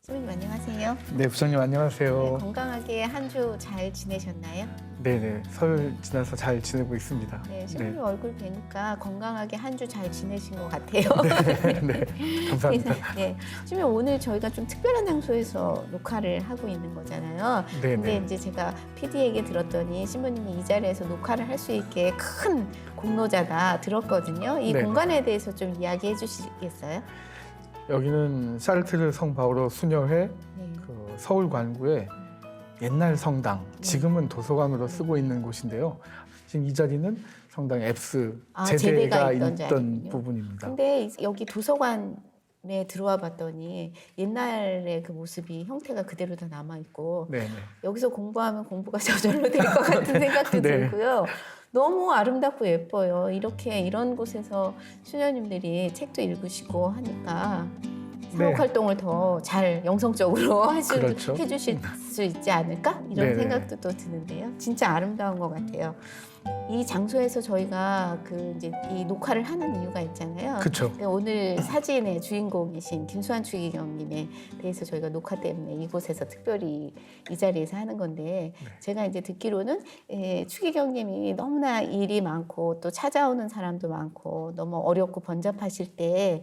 선배님 안녕하세요. 네, 부장님 안녕하세요. 네, 건강하게 한 주 잘 지내셨나요? 네네, 설 지나서 잘 지내고 있습니다. 네, 선배님 얼굴 뵈니까 건강하게 한 주 잘 지내신 것 같아요. 네, 감사합니다. 네, 선배님 오늘 저희가 좀 특별한 장소에서 녹화를 하고 있는 거잖아요. 네네. 근데 이제 제가 PD에게 들었더니 신부님이 이 자리에서 녹화를 할 수 있게 큰 공로자다 들었거든요. 이 네네. 공간에 대해서 좀 이야기해 주시겠어요? 여기는 샤르트르 성 바오로 수녀회 네. 그 서울 관구의 옛날 성당, 지금은 도서관으로 쓰고 있는 곳인데요. 지금 이 자리는 성당 앱스 제대가 있던 자리군요. 부분입니다. 근데 여기 도서관에 들어와 봤더니 옛날의 그 모습이 형태가 그대로 다 남아 있고 네네. 여기서 공부하면 공부가 저절로 될 것 같은 생각도 네. 들고요. 너무 아름답고 예뻐요. 이렇게 이런 곳에서 수녀님들이 책도 읽으시고 하니까 사업 네. 활동을 더 잘 영성적으로 그렇죠. 해주실 수 있지 않을까? 이런 네네. 생각도 또 드는데요. 진짜 아름다운 것 같아요. 이 장소에서 저희가 이제 이 녹화를 하는 이유가 있잖아요. 그쵸. 근데 오늘 사진의 주인공이신 김수환 추기경님에 대해서 저희가 녹화 때문에 이곳에서 특별히 이 자리에서 하는 건데 제가 이제 듣기로는 추기경님이 너무나 일이 많고 또 찾아오는 사람도 많고 너무 어렵고 번잡하실 때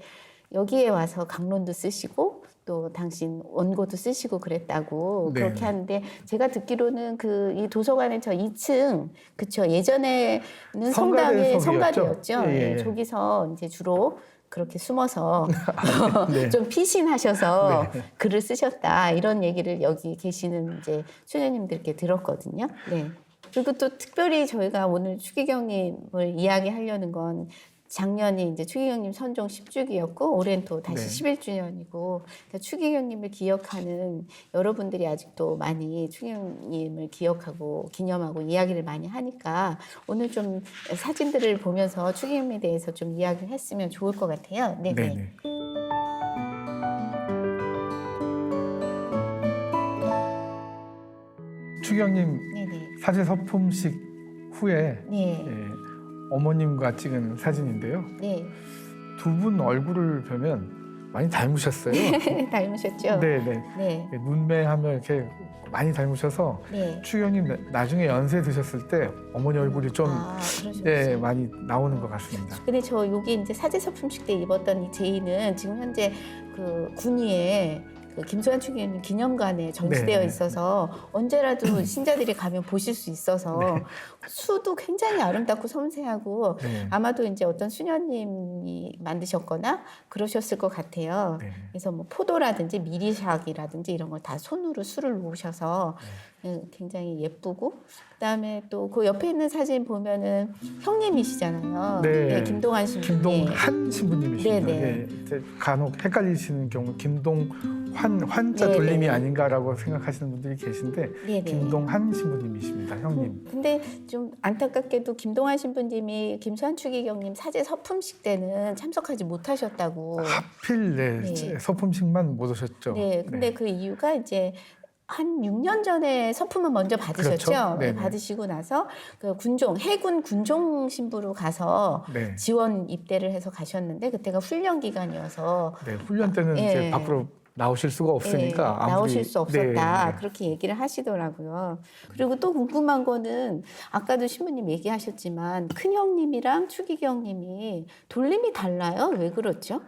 여기에 와서 강론도 쓰시고 또 당신 원고도 쓰시고 그랬다고 네. 그렇게 하는데 제가 듣기로는 이 도서관의 저 2층 그쵸 예전에는 성당의 성가대였죠. 예, 예. 저기서 이제 주로 그렇게 숨어서 네. 좀 피신하셔서 네. 글을 쓰셨다 이런 얘기를 여기 계시는 이제 수녀님들께 들었거든요. 네. 그리고 또 특별히 저희가 오늘 추기경님을 이야기하려는 건 작년이 이제 추기경님 선종 10주기였고 올해는 또 다시 네. 11주년이고 그러니까 추기경님을 기억하는 여러분들이 아직도 많이 추기경님을 기억하고 기념하고 이야기를 많이 하니까 오늘 좀 사진들을 보면서 추기경님에 대해서 좀 이야기를 했으면 좋을 것 같아요. 네네. 네네. 추경님 네네. 사제 서품식 후에 네. 어머님과 찍은 사진인데요. 네. 두 분 얼굴을 보면 많이 닮으셨어요. 닮으셨죠? 네네. 네. 눈매하면 이렇게 많이 닮으셔서 네. 추경님 나중에 연세 드셨을 때 어머니 얼굴이 좀 그러셨어요. 많이 나오는 것 같습니다. 근데 저 여기 이제 사제 서품식 때 입었던 이 제의는 지금 현재 그 군위에 김소환 추기경님 기념관에 전시되어 네. 있어서 언제라도 신자들이 가면 보실 수 있어서 수도 굉장히 아름답고 섬세하고 네. 아마도 이제 어떤 수녀님이 만드셨거나 그러셨을 것 같아요. 네. 그래서 뭐 포도라든지 미리샥이라든지 이런 걸 다 손으로 수를 놓으셔서 굉장히 예쁘고 그다음에 또 그 옆에 있는 사진 보면은 형님이시잖아요. 네. 김동환 신부님. 김동환 신부님이십니다. 네네. 네. 이제 간혹 헷갈리시는 경우 김동환자 네네. 돌림이 아닌가라고 생각하시는 분들이 계신데 네네. 김동환 신부님이십니다. 형님. 근데 좀 안타깝게도 김동환 신부님이 김수환 추기경님 사제 서품식 때는 참석하지 못하셨다고. 하필 네. 서품식만 못 오셨죠. 네, 근데 그 이유가 이제 한 6년 전에 서품을 먼저 받으셨죠. 그렇죠. 네네. 받으시고 나서 그 해군 군종 신부로 가서 네. 지원 입대를 해서 가셨는데 그때가 훈련 기간이어서 네, 훈련 때는 예. 이제 밖으로 나오실 수가 없으니까 아무리 나오실 수 없었다. 네. 그렇게 얘기를 하시더라고요. 그리고 또 궁금한 거는 아까도 신부님 얘기하셨지만 큰형님이랑 추기경님이 돌림이 달라요. 왜 그렇죠?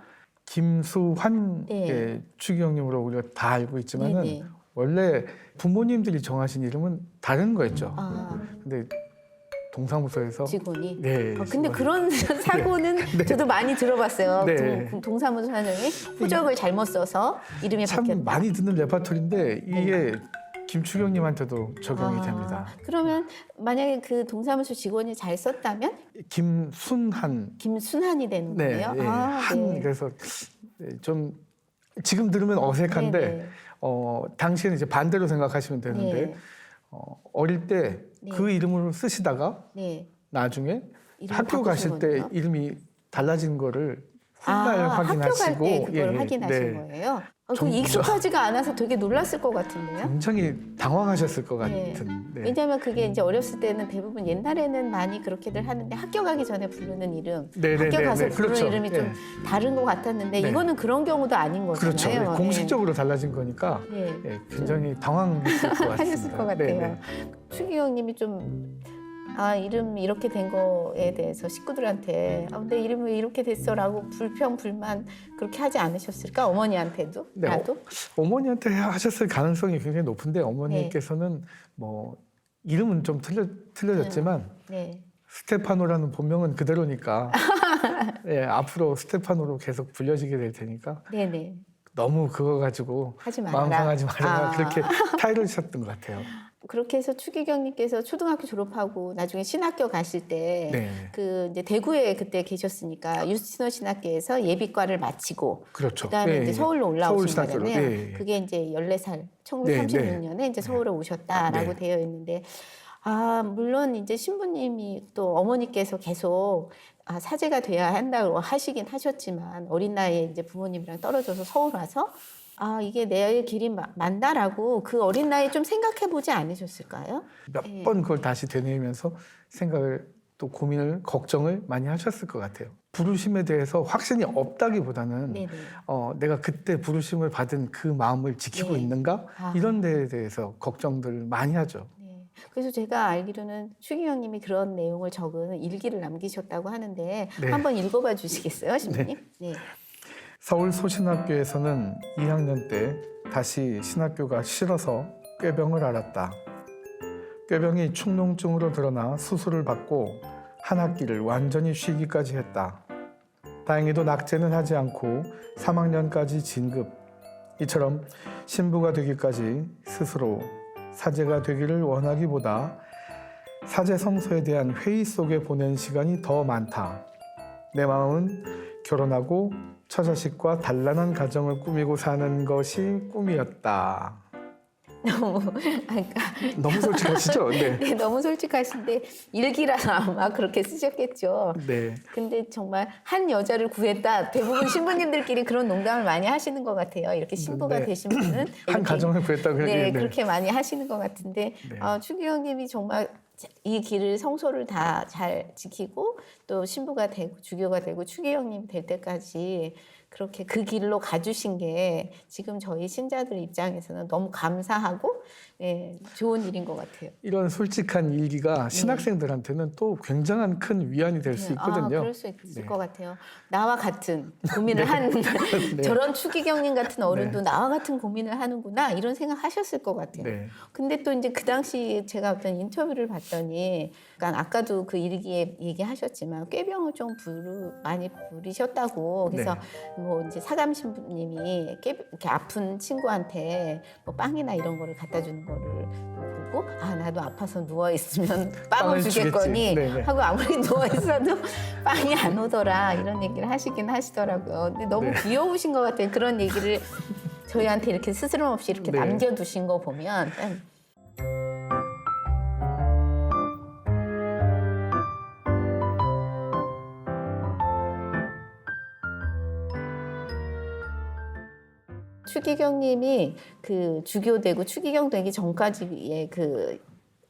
김수환 네. 추기경님으로 우리가 다 알고 있지만은 네네. 원래 부모님들이 정하신 이름은 다른 거였죠. 아, 근데 동사무소에서 직원이. 네. 근데 그런 사고는 저도 많이 들어봤어요. 네. 동사무소 사장이 후적을 잘못 써서 이름이 참 바뀌었다. 많이 듣는 레파토리인데 이게 김추경님한테도 적용이 됩니다. 그러면 만약에 그 동사무소 직원이 잘 썼다면 김순한. 김순한이 되는 네. 거예요? 네. 한 그래서 좀 지금 들으면 어색한데 네네. 당시에는 이제 반대로 생각하시면 되는데 네. 어릴 때 네. 그 이름으로 쓰시다가 네. 나중에 이름을 학교 가실 바꾸신 때 거네요? 이름이 달라진 거를 훗날 학교 갈 확인하시고 때 그걸 예, 예. 확인하신 네. 거예요? 그 익숙하지가 않아서 되게 놀랐을 것 같은데요. 굉장히 당황하셨을 것 네. 같은. 네. 왜냐하면 그게 이제 어렸을 때는 대부분 옛날에는 많이 그렇게들 하는데 학교 가기 전에 부르는 이름, 네, 네, 학교 네, 가서 네. 부르는 그렇죠. 이름이 좀 네. 다른 것 같았는데 네. 이거는 그런 경우도 아닌 그렇죠. 거잖아요. 네. 공식적으로 달라진 거니까 네. 예, 굉장히 당황했을 것 같습니다. 하셨을 것 같아요. 네, 네. 추기경님이 좀 이름 이렇게 된 거에 대해서 식구들한테 내 이름 왜 이렇게 됐어라고 불평 불만 그렇게 하지 않으셨을까? 어머니한테도 네, 나도. 어머니한테 하셨을 가능성이 굉장히 높은데 어머니께서는 뭐 이름은 좀 틀려졌지만 네. 스테파노라는 본명은 그대로니까 예, 앞으로 스테파노로 계속 불려지게 될 테니까 네네. 너무 그거 가지고 하지 말아라. 마음 상하지 말아라 아. 그렇게 타이를 쳤던 것 같아요. 그렇게 해서 추기경님께서 초등학교 졸업하고 나중에 신학교 가실 때 네, 그 이제 대구에 그때 계셨으니까 유스티노 신학교에서 예비과를 마치고 그렇죠. 그다음에 네, 이제 예. 서울로 올라오신 서울 신학교로. 거잖아요. 네, 예. 그게 이제 14살 네, 1936년에 이제 서울에 오셨다라고 네. 되어 있는데 물론 이제 신부님이 또 어머니께서 계속 사제가 돼야 한다고 하시긴 하셨지만 어린 나이에 이제 부모님이랑 떨어져서 서울 와서 이게 내 길이 맞다라고 그 어린 나이에 좀 생각해 보지 않으셨을까요? 몇 네. 번 그걸 다시 되뇌면서 생각을 또 고민을 걱정을 많이 하셨을 것 같아요. 부르심에 대해서 확신이 없다기보다는 네네. 내가 그때 부르심을 받은 그 마음을 지키고 네. 있는가 아. 이런 데에 대해서 걱정들을 많이 하죠. 네. 그래서 제가 알기로는 추기경님이 그런 내용을 적은 일기를 남기셨다고 하는데 네. 한번 읽어봐 주시겠어요, 신부님? 네. 서울 소신학교에서는 2학년 때 다시 신학교가 싫어서 꾀병을 앓았다. 꾀병이 축농증으로 드러나 수술을 받고 한 학기를 완전히 쉬기까지 했다. 다행히도 낙제는 하지 않고 3학년까지 진급. 이처럼 신부가 되기까지 스스로 사제가 되기를 원하기보다 사제 성소에 대한 회의 속에 보낸 시간이 더 많다. 내 마음은 결혼하고 처자식과 단란한 가정을 꾸미고 사는 것이 꿈이었다. 그러니까 너무 솔직하시죠? 네. 네, 너무 솔직하신데 일기라서 아마 그렇게 쓰셨겠죠. 네. 근데 정말 한 여자를 구했다. 대부분 신부님들끼리 그런 농담을 많이 하시는 것 같아요. 이렇게 신부가 네. 되신 분은 한 이렇게, 가정을 구했다 그러기 네, 그렇게 많이 하시는 것 같은데 네. 추기경님이 정말 이 길을 성소를 다 잘 지키고 또 신부가 되고 주교가 되고 추기경님이 될 때까지 그렇게 그 길로 가주신 게 지금 저희 신자들 입장에서는 너무 감사하고 좋은 일인 것 같아요. 이런 솔직한 일기가 신학생들한테는 또 굉장한 큰 위안이 될 수 있거든요. 그럴 수 있을 네. 것 같아요. 나와 같은 고민을 한 네. 저런 추기경님 같은 어른도 나와 같은 고민을 하는구나 이런 생각 하셨을 것 같아요. 네. 근데 또 이제 그 당시 제가 어떤 인터뷰를 봤더니 그러니까 아까도 그 일기에 얘기하셨지만 꾀병을 좀 많이 부리셨다고 그래서 뭐 이제 사감 신부님이 이렇게 아픈 친구한테 뭐 빵이나 이런 거를 갖다 주는 거를 보고 나도 아파서 누워 있으면 빵을 주겠거니 네네. 하고 아무리 누워 있어도 빵이 안 오더라 이런 얘기를 하시긴 하시더라고요. 근데 너무 네. 귀여우신 것 같아요. 그런 얘기를 저희한테 이렇게 스스럼 없이 이렇게 네. 남겨두신 거 보면. 추기경님이 그 주교되고 추기경 되기 전까지의 그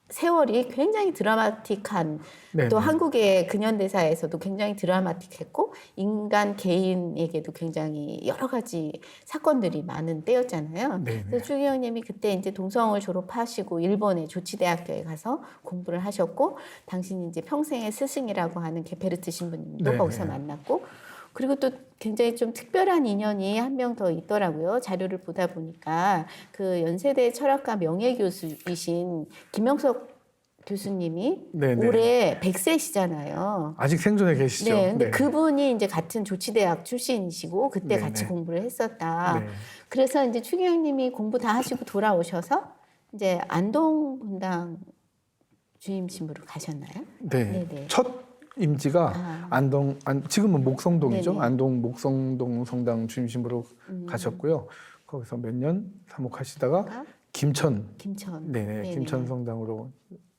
세월이 굉장히 드라마틱한 네네. 또 한국의 근현대사에서도 굉장히 드라마틱했고 인간 개인에게도 굉장히 여러 가지 사건들이 많은 때였잖아요. 네네. 그래서 추기경님이 그때 이제 동성을 졸업하시고 일본의 조치대학교에 가서 공부를 하셨고 당신이 이제 평생의 스승이라고 하는 게페르트 신부님도 네네. 거기서 만났고 그리고 또 굉장히 좀 특별한 인연이 한 명 더 있더라고요. 자료를 보다 보니까 그 연세대 철학과 명예교수이신 김영석 교수님이 네네. 올해 100세시잖아요. 아직 생존해 계시죠? 네, 근데 그분이 이제 같은 조치대학 출신이시고 그때 네네. 같이 공부를 했었다. 네. 그래서 이제 추기경님이 공부 다 하시고 돌아오셔서 이제 안동 분당 주임 신부로 가셨나요? 네. 네네. 첫 임지가 지금은 목성동이죠. 네네. 안동 목성동 성당 주임신부로 가셨고요. 거기서 몇 년 사목하시다가 김천, 김천. 네네, 김천 성당으로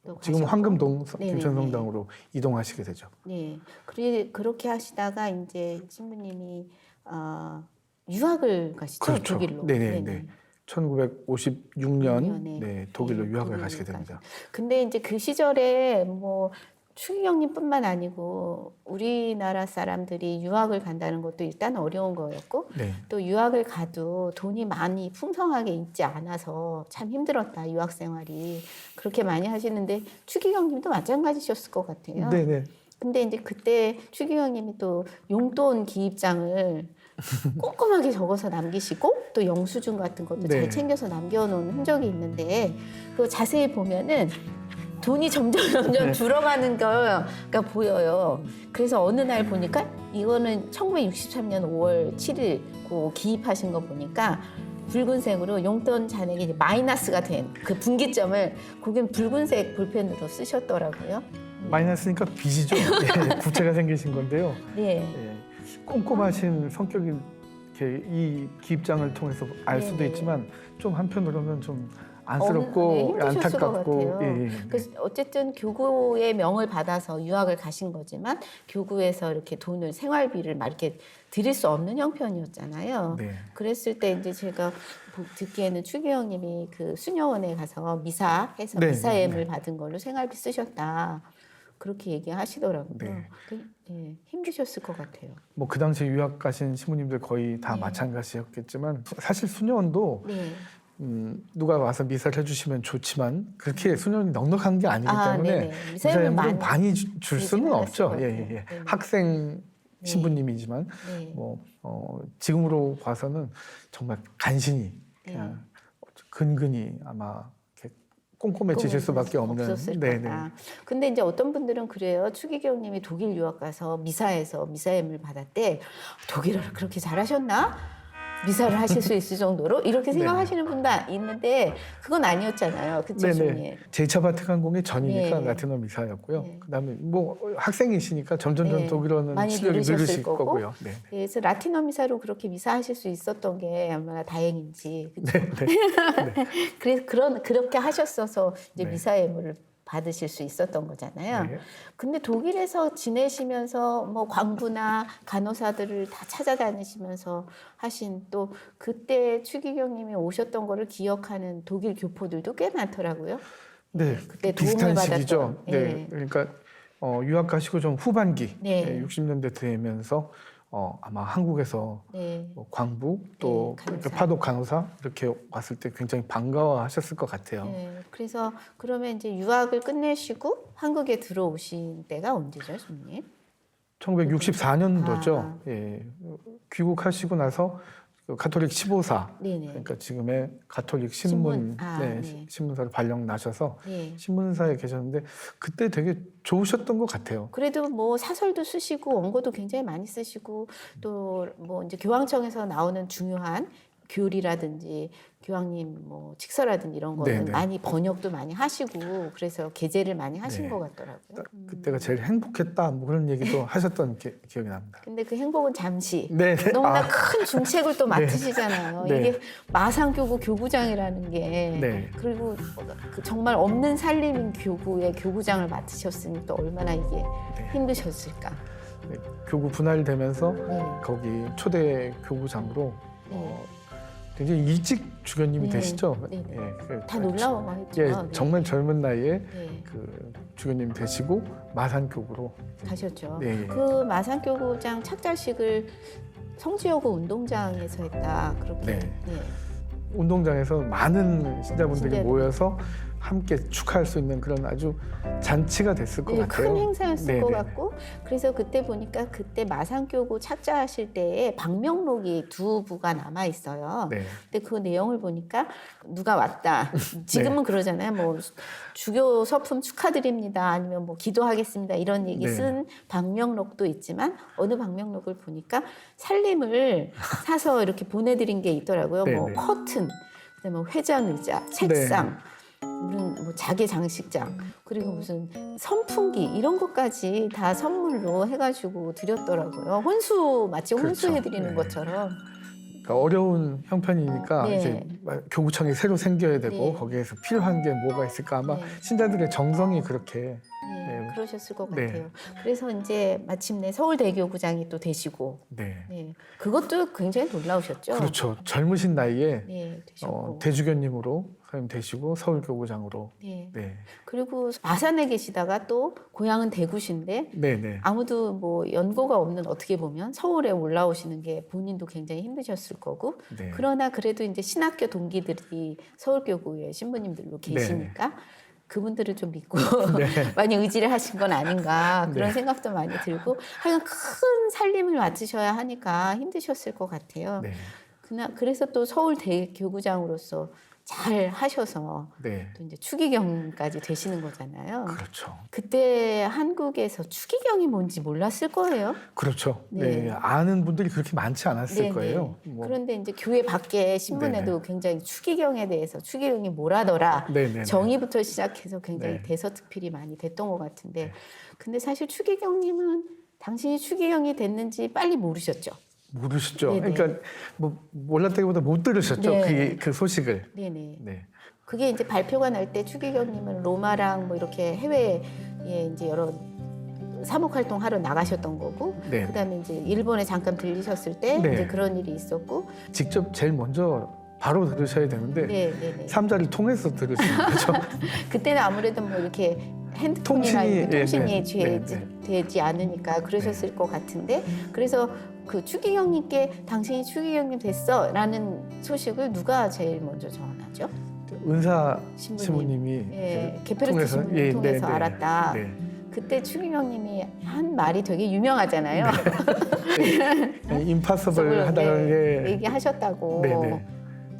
또 지금 가셨고. 황금동 네네네. 김천 성당으로 이동하시게 되죠. 네, 그렇게 하시다가 이제 신부님이 유학을 가시죠? 그렇죠. 독일로. 네네네. 1956년 년에. 네, 독일로 네, 유학을 독일로 가시게 됩니다. 근데 이제 그 시절에 뭐 추기경님뿐만 아니고 우리나라 사람들이 유학을 간다는 것도 일단 어려운 거였고 네. 또 유학을 가도 돈이 많이 풍성하게 있지 않아서 참 힘들었다 유학 생활이 그렇게 많이 하시는데 추기경님도 마찬가지셨을 것 같아요. 네네. 근데 이제 그때 추기경님이 또 용돈 기입장을 꼼꼼하게 적어서 남기시고 또 영수증 같은 것도 네. 잘 챙겨서 남겨놓은 흔적이 있는데 그거 자세히 보면은 돈이 점점 네. 줄어가는 거가 보여요. 그래서 어느 날 보니까 이거는 1963년 5월 7일 그 기입하신 거 보니까 붉은색으로 용돈 잔액이 이제 마이너스가 된 그 분기점을 거긴 붉은색 볼펜으로 쓰셨더라고요. 마이너스니까 빚이죠. 예, 부채가 생기신 건데요. 네. 예, 꼼꼼하신 성격이 이렇게 이 기입장을 통해서 알 수도 네네. 있지만 좀 한편으로는 좀 안쓰럽고 네, 힘드셨을 것 안타깝고 같아요. 예, 예. 그래서 어쨌든 교구의 명을 받아서 유학을 가신 거지만 교구에서 이렇게 돈을 생활비를 막 이렇게 드릴 수 없는 형편이었잖아요. 네. 그랬을 때 이제 제가 듣기에는 추기경님이 그 수녀원에 가서 미사해서 네, 미사예물 네, 네. 받은 걸로 생활비 쓰셨다. 그렇게 얘기하시더라고요. 네. 예, 힘드셨을 것 같아요. 뭐 그 당시 유학 가신 신부님들 거의 다 네. 마찬가지였겠지만 사실 수녀원도 네. 누가 와서 미사를 해주시면 좋지만 그렇게 수녀원이 넉넉한 게 아니기 때문에 네네. 미사예물 미사예물을 많이 줄 수는 드리지 없죠. 않았을 예, 것 예, 예. 같아요. 학생 네. 신부님이지만 네. 뭐 지금으로 봐서는 정말 간신히 그냥 근근히 아마 이렇게 꼼꼼해지실 수밖에 없는. 없었을 네네. 거다. 근데 이제 어떤 분들은 그래요. 추기경님이 독일 유학 가서 미사에서 미사예물 받았대. 독일어를 그렇게 잘하셨나? 미사를 하실 수 있을 정도로 이렇게 생각하시는 분도 있는데 그건 아니었잖아요. 그쵸, 주님? 네네. 제2차 바티칸공의 전이니까 네. 라틴어 미사였고요. 네. 그다음에 뭐 학생이시니까 점점 네. 독일어는 많이 실력이 늘으셨을 늘으실 거고. 거고요. 네. 그래서 라틴어 미사로 그렇게 미사하실 수 있었던 게 얼마나 다행인지. 그쵸? 네. 네. 그래서 그렇게 하셨어서 이제 네. 미사예물을 받으실 수 있었던 거잖아요. 네. 근데 독일에서 지내시면서 뭐 광부나 간호사들을 다 찾아다니시면서 하신 또 그때 추기경님이 오셨던 거를 기억하는 독일 교포들도 꽤 많더라고요. 네. 그때 비슷한 도움을 시기죠. 받았던. 네. 예. 그러니까 유학 가시고 좀 후반기 네. 60년대 되면서 아마 한국에서 네. 뭐 광부 또 네, 간호사. 파독 간호사 이렇게 왔을 때 굉장히 반가워하셨을 것 같아요. 네. 그래서 그러면 이제 유학을 끝내시고 한국에 들어오신 때가 언제죠, 주님? 1964년도죠. 아. 예. 귀국하시고 나서 그 가톨릭 15사 네네. 그러니까 지금의 가톨릭 신문, 네. 신문사를 발령 나셔서 네. 신문사에 계셨는데 그때 되게 좋으셨던 것 같아요. 그래도 뭐 사설도 쓰시고 원고도 굉장히 많이 쓰시고 또 뭐 이제 교황청에서 나오는 중요한 교리라든지 교황님 뭐 직서라든지 이런 거는 네네. 많이 번역도 많이 하시고 그래서 게재를 많이 하신 네. 것 같더라고요. 딱 그때가 제일 행복했다 뭐 그런 얘기도 하셨던 기억이 납니다. 근데 그 행복은 잠시 네. 너무나 큰 중책을 또 맡으시잖아요. 네. 이게 마상교구 교구장이라는 게 네. 그리고 그 정말 없는 살림인 교구의 교구장을 맡으셨으니 또 얼마나 이게 네. 힘드셨을까. 네. 교구 분할되면서 네. 거기 초대 교구장으로 네. 굉장히 일찍 주교님이 네. 되시죠. 네. 예. 다 놀라워했죠. 예, 네. 정말 젊은 나이에 네. 그 주교님 되시고 마산교구로 가셨죠. 네. 그 마산교구장 착자식을 성지여고 운동장에서 했다. 그렇게. 네. 네. 운동장에서 많은 신자분들이 신자들. 모여서 함께 축하할 수 있는 그런 아주 잔치가 됐을 것 네, 같아요. 큰 행사였을 네, 것 네, 같고 그래서 그때 보니까 그때 마산교구 착자하실 때에 방명록이 두 부가 남아 있어요. 네. 근데 그 내용을 보니까 누가 왔다. 지금은 그러잖아요. 뭐 주교 서품 축하드립니다. 아니면 뭐 기도하겠습니다. 이런 얘기 네. 쓴 방명록도 있지만 어느 방명록을 보니까 살림을 사서 이렇게 보내드린 게 있더라고요. 네, 뭐 네. 커튼, 그다음에 회전 의자, 책상. 무슨 뭐 자개 장식장 그리고 무슨 선풍기 이런 것까지 다 선물로 해가지고 드렸더라고요. 혼수 마치 그렇죠. 혼수해드리는 네. 것처럼. 그러니까 어려운 형편이니까 네. 이제 교구청이 새로 생겨야 되고 네. 거기에서 필요한 게 뭐가 있을까 아마 네. 신자들의 정성이 그렇게 네, 그러셨을 것 네. 같아요. 그래서 이제 마침내 서울대교구장이 또 되시고, 네. 네. 그것도 굉장히 놀라우셨죠? 그렇죠. 젊으신 나이에 네, 되셨고. 대주교님으로 선임 되시고 서울교구장으로. 네. 네. 그리고 마산에 계시다가 또 고향은 대구신데 네, 네. 아무도 뭐 연고가 없는 어떻게 보면 서울에 올라오시는 게 본인도 굉장히 힘드셨을 거고 네. 그러나 그래도 이제 신학교 동기들이 서울교구의 신부님들로 계시니까 그분들을 좀 믿고 네. 많이 의지를 하신 건 아닌가 그런 네. 생각도 많이 들고 하여간 큰 살림을 맡으셔야 하니까 힘드셨을 것 같아요. 네. 그래서 또 서울대교구장으로서 잘 하셔서 네. 또 이제 추기경까지 되시는 거잖아요. 그렇죠. 그때 한국에서 추기경이 뭔지 몰랐을 거예요. 그렇죠. 네. 네. 아는 분들이 그렇게 많지 않았을 네네. 거예요. 뭐. 그런데 이제 교회 밖에 신문에도 굉장히 추기경에 대해서 추기경이 뭐라더라 네네. 정의부터 시작해서 굉장히 네. 대서특필이 많이 됐던 것 같은데 네. 근데 사실 추기경님은 당신이 추기경이 됐는지 빨리 모르셨죠. 모르시죠. 네네. 그러니까 뭐 몰랐다기보다 못 들으셨죠. 네. 그 소식을. 네네. 네. 그게 이제 발표가 날 때 추기경님은 로마랑 뭐 이렇게 해외에 이제 여러 사목 활동하러 나가셨던 거고, 네. 그다음에 이제 일본에 잠깐 들리셨을 때 네. 이제 그런 일이 있었고, 직접 제일 먼저 바로 들으셔야 되는데 네네네. 삼자를 통해서 들으시는 거죠. 그때는 아무래도 뭐 이렇게 핸드폰이나 이렇게 통신이 되지 않으니까 그러셨을 것 같은데, 그래서 그 추기경님께 당신이 추기경님 됐어라는 소식을 누가 제일 먼저 전하죠? 은사 신부님. 신부님이 예, 게페르트 신부님 통해서 알았다. 네. 그때 추기경님이 한 말이 되게 유명하잖아요. 임파서블 하다가 얘기하셨다고. 네네.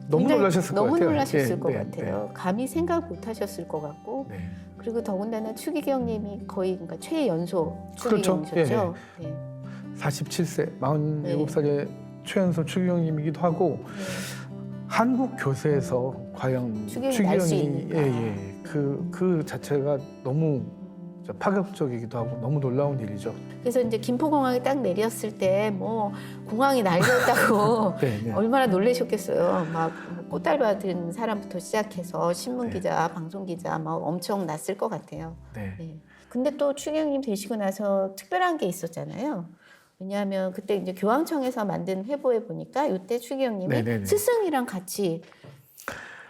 너무 굉장히 놀라셨을 것 너무 같아요. 놀라셨을 네, 것 네, 같아요. 감히 생각 못 하셨을 것 같고. 네. 그리고 더군다나 추기경님이 거의 그러니까 최연소 그렇죠. 추기경이셨죠. 네. 47세, 47살의 최연소 추기경님이기도 하고 한국 교세에서 과연 추기경이 날 수 추기경이 있는가. 그 자체가 너무 파격적이기도 하고 너무 놀라운 일이죠. 그래서 이제 김포공항에 딱 내렸을 때 뭐 공항이 날렸다고 네, 네. 얼마나 놀라셨겠어요. 막 꽃달 받은 사람부터 시작해서 신문 기자, 방송 기자 막 엄청 났을 것 같아요. 네. 네. 근데 또 추기경님 되시고 나서 특별한 게 있었잖아요. 왜냐하면 그때 이제 교황청에서 만든 회보에 보니까 이때 추기경님이 네네네. 스승이랑 같이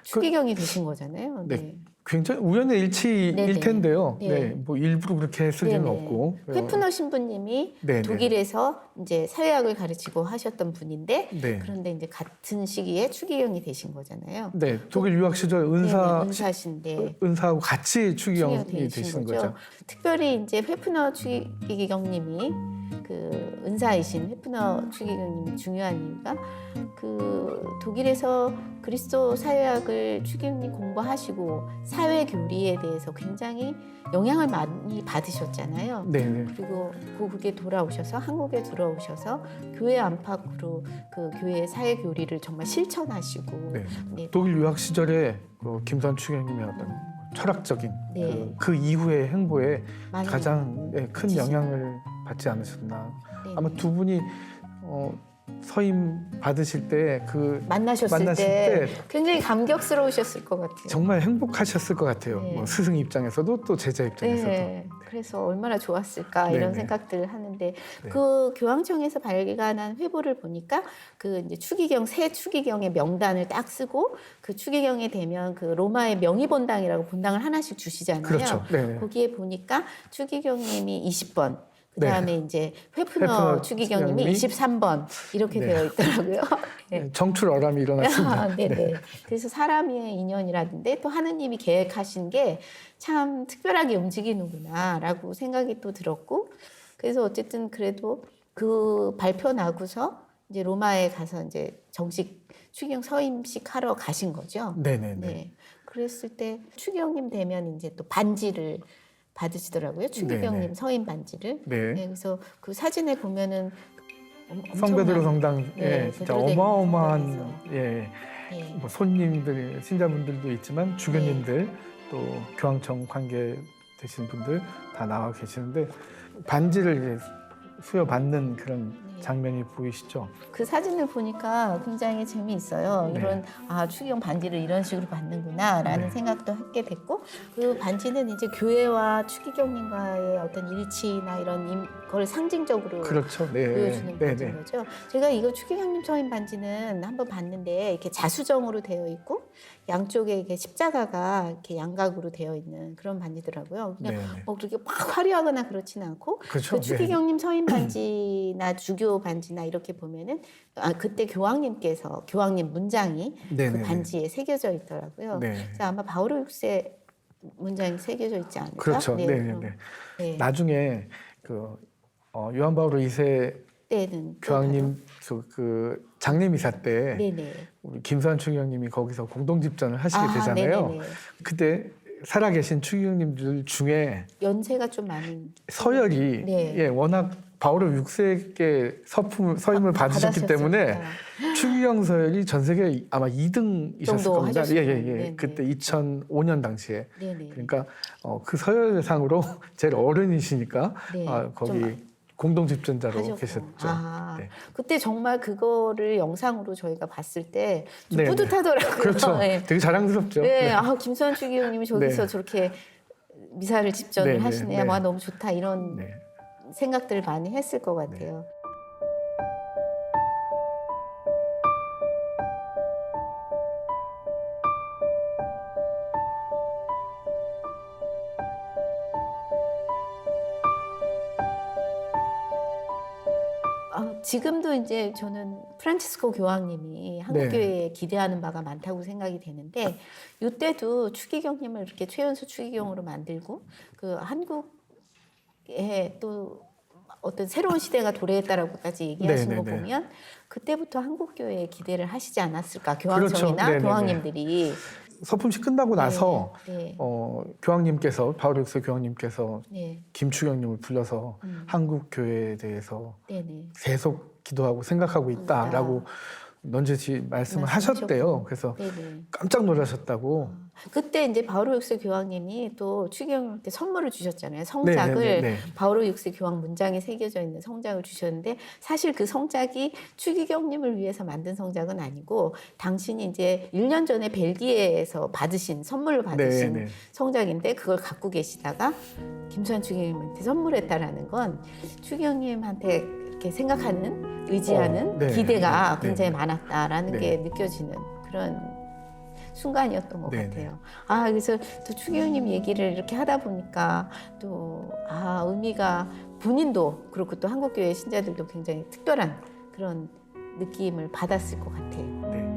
추기경이 되신 거잖아요. 네. 네. 굉장히 우연의 일치일 네네. 텐데요. 네. 네. 뭐 일부러 그렇게 했을 리는 네네. 없고. 페프너 신부님이 네네. 독일에서 이제 사회학을 가르치고 하셨던 분인데 네. 그런데 이제 같은 시기에 추기경이 되신 거잖아요. 네. 독일 유학 시절 은사신데 은사하고 같이 추기경이 추기경이 되신 거죠. 특별히 이제 페프너 추기경님이 그 은사이신 페프너 추기경님이 중요한 이유가 그 독일에서 그리스도 사회학을 추기경님 공부하시고 사회 교리에 대해서 굉장히 영향을 많이 받으셨잖아요. 네, 네. 그리고 그게 돌아오셔서 한국에 들어오셔서 교회 안팎으로 그 교회의 사회 교리를 정말 실천하시고 네. 네. 독일 유학 시절에 그 김선 추기경님의 어떤 철학적인 네. 그 이후의 행보에 많이 가장 큰 미치죠. 영향을 받지 않으셨나. 네. 아마 두 분이 서임 받으실 때 그 만나셨을 때 굉장히 감격스러우셨을 것 같아요. 정말 행복하셨을 것 같아요. 네. 뭐 스승 입장에서도 또 제자 입장에서도. 네. 그래서 얼마나 좋았을까 이런 네네. 생각들을 하는데 네. 그 교황청에서 발간한 회보를 보니까 그 이제 추기경 새 추기경의 명단을 딱 쓰고 그 추기경이 되면 그 로마의 명의본당이라고 본당을 하나씩 주시잖아요. 그렇죠. 네. 거기에 보니까 추기경님이 20번. 그다음에 이제 회푸너 회푸너 추기경님이 추기경님이 23번 이렇게 네. 되어 있더라고요. 네. 정출어람이 일어났습니다. 네네. 그래서 사람의 인연이라던데 또 하느님이 계획하신 게 참 특별하게 움직이는구나라고 생각이 또 들었고 그래서 어쨌든 그래도 그 발표 나고서 이제 로마에 가서 이제 정식 추기경 서임식 하러 가신 거죠. 네네네. 네. 그랬을 때 추기경님 되면 이제 또 반지를 받으시더라고요. 추기경님 네네. 서임 반지를. 네. 네. 그래서 그 사진에 보면은 성베드로 성당 네, 진짜 베드로 된 어마어마한 성당에서. 예, 네. 뭐 손님들 신자분들도 있지만 주교님들 또 교황청 관계 되신 분들 다 나와 계시는데 반지를 이제 수여받는 그런 장면이 보이시죠? 그 사진을 보니까 굉장히 재미있어요. 네. 이런 추기경 반지를 이런 식으로 받는구나라는 네. 생각도 하게 됐고, 그 반지는 이제 교회와 추기경님과의 어떤 일치나 이런 걸 상징적으로 그렇죠. 네. 보여주는 네, 것인 네. 거죠. 제가 이거 추기경님 처인 반지는 한번 봤는데 이렇게 자수정으로 되어 있고 양쪽에 이게 십자가가 이렇게 양각으로 되어 있는 그런 반지더라고요. 그냥 네, 네. 뭐 그렇게 막 화려하거나 그렇지는 않고 그렇죠. 그 추기경님 서인 반지나 주교 반지나 이렇게 보면은 그때 교황님 문장이 네, 그 네, 반지에 새겨져 있더라고요. 네. 그래서 아마 바오로 6세 문장이 새겨져 있지 않을까? 그렇죠. 네, 네, 그럼, 네. 네. 나중에 그 요한 바오로 2세 때는 또 교황님 그 장례미사 때 네네. 우리 김수환 추기경님이 거기서 공동 집전을 하시게 되잖아요. 네네네. 그때 살아계신 추기경님들 중에 연세가 좀 많은 서열이 네. 예, 워낙 바오로 6세께 서임을 받으셨기 때문에 추기경 서열이 전 세계 아마 2등이셨을 정도 겁니다. 하셨을 예예예. 네네. 그때 2005년 당시에 네네. 그러니까 그 서열상으로 제일 어른이시니까 네. 거기 좀 공동 집전자로 하셨고. 계셨죠. 네. 그때 정말 그거를 영상으로 저희가 봤을 때 좀 네네. 뿌듯하더라고요. 그렇죠. 네. 되게 자랑스럽죠. 네. 김수환 추기경님이 저기서 네. 저렇게 미사를 집전을 네네. 하시네요. 네. 와 너무 좋다 이런 네. 생각들을 많이 했을 것 같아요. 지금도 이제 저는 프란치스코 교황님이 한국교회에 기대하는 바가 많다고 생각이 되는데 이때도 추기경님을 이렇게 최연소 추기경으로 만들고 그 한국에 또 어떤 새로운 시대가 도래했다라고까지 얘기하신 거 네네네. 보면 그때부터 한국교회에 기대를 하시지 않았을까 교황청이나 그렇죠. 교황님들이 서품식 끝나고 나서 네. 교황님께서 바오로 6세 교황님께서 네. 김추경님을 불러서 한국 교회에 대해서 네네. 계속 기도하고 생각하고 있다라고 넌지시 말씀을 하셨대요. 그래서 네네. 깜짝 놀라셨다고. 그때 이제 바오로 6세 교황님이 또 추기경님께 선물을 주셨잖아요. 성작을 네네네. 바오로 6세 교황 문장이 새겨져 있는 성작을 주셨는데 사실 그 성작이 추기경님을 위해서 만든 성작은 아니고 당신이 이제 1년 전에 벨기에에서 선물을 받으신 네네. 성작인데 그걸 갖고 계시다가 김수환 추기경님한테 선물했다라는 건 추기경님한테 이렇게 생각하는 의지하는 네. 기대가 네. 굉장히 많았다라는 네. 게 느껴지는 그런 순간이었던 것 네네. 같아요. 그래서 또 추기경님 얘기를 이렇게 하다 보니까 또 의미가 본인도 그렇고 또 한국교회 신자들도 굉장히 특별한 그런 느낌을 받았을 것 같아요. 네.